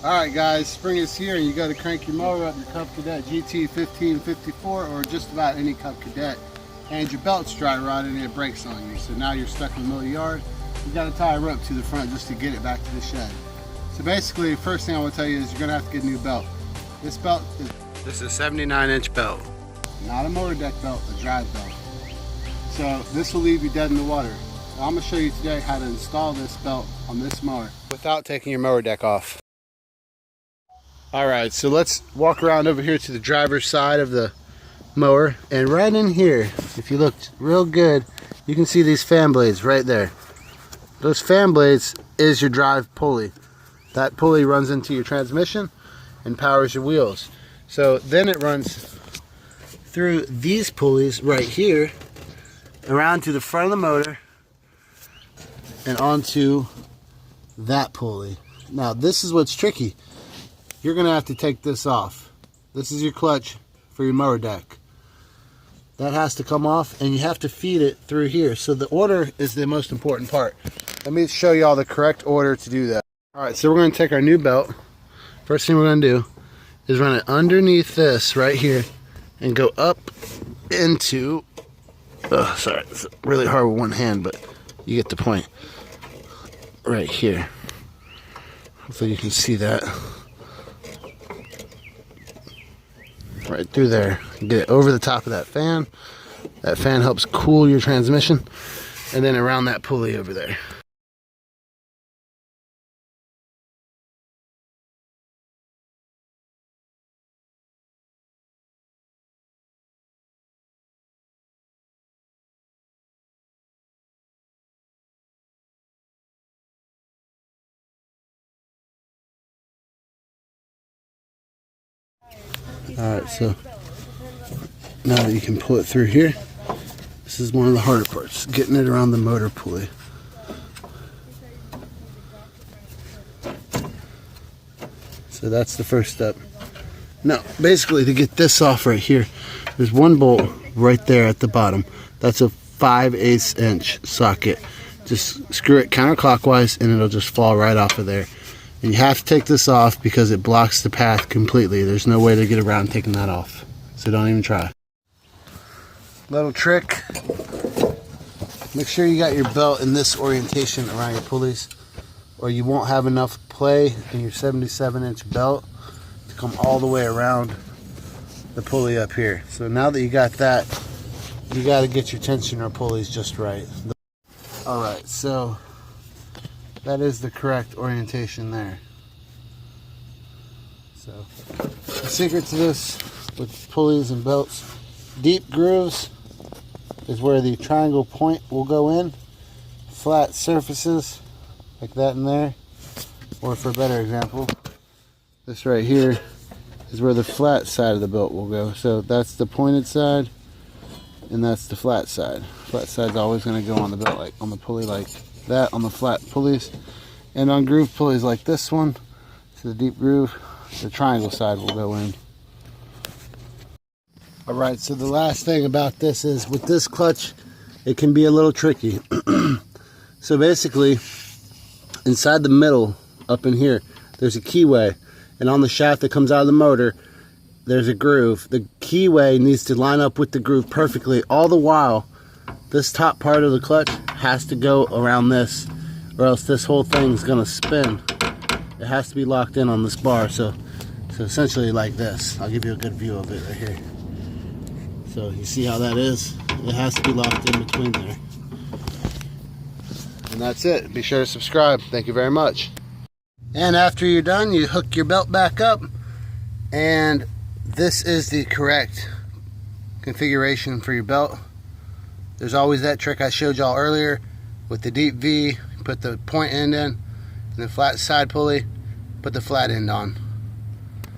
Alright guys, spring is here and you got to crank your mower up, your Cub Cadet GT 1554 or just about any Cub Cadet, and your belt's dry rotted and it breaks on you. So now you're stuck in the middle of the yard. You got to tie a rope to the front just to get it back to the shed. So basically, first thing I want to tell you is you're going to have to get a new belt. This is a 79-inch belt. Not a motor deck belt, a drive belt. So this will leave you dead in the water. So I'm going to show you today how to install this belt on this mower without taking your mower deck off. Alright, so let's walk around over here to the driver's side of the mower, and right in here, if you look real good, you can see these fan blades right there. Those fan blades is your drive pulley. That pulley runs into your transmission and powers your wheels. So then it runs through these pulleys right here, around to the front of the motor, and onto that pulley. Now this is what's tricky. You're going to have to take this off. This is your clutch for your mower deck. That has to come off, and you have to feed it through here. So the order is the most important part. Let me show you all the correct order to do that. Alright, so we're going to take our new belt. First thing we're going to do is run it underneath this right here and go up into, oh sorry, it's really hard with one hand, but you get the point. Right here. Hopefully you can see that. Right through there. Get it over the top of that fan. That fan helps cool your transmission. And then around that pulley over there. Alright, so now that you can pull it through here, this is one of the harder parts, getting it around the motor pulley. So that's the first step. Now, basically to get this off right here, there's one bolt right there at the bottom. That's a 5/8 inch socket. Just screw it counterclockwise and it'll just fall right off of there. And you have to take this off because it blocks the path completely. There's no way to get around taking that off. So don't even try. Little trick. Make sure you got your belt in this orientation around your pulleys, or you won't have enough play in your 77-inch belt to come all the way around the pulley up here. So now that you got that, you got to get your tensioner pulleys just right. Alright, so that is the correct orientation there. So the secret to this with pulleys and belts, deep grooves is where the triangle point will go in. Flat surfaces like that in there, or for a better example, this right here is where the flat side of the belt will go. So that's the pointed side and that's the flat side. Flat side's always going to go on the belt, like on the pulley like that, on the flat pulleys. And on groove pulleys like this one, to the deep groove, the triangle side will go in. Alright, so the last thing about this is with this clutch, it can be a little tricky. So basically, inside the middle, up in here, there's a keyway. And on the shaft that comes out of the motor, there's a groove. The keyway needs to line up with the groove perfectly. All the while, this top part of the clutch has to go around this, or else this whole thing's gonna spin. It has to be locked in on this bar. So essentially like this. I'll give you a good view of it right here. So you see how that is? It has to be locked in between there. And that's it. Be sure to subscribe. Thank you very much. And after you're done, you hook your belt back up, and this is the correct configuration for your belt. There's always that trick I showed y'all earlier with the deep V. Put the point end in, and the flat side pulley, put the flat end on.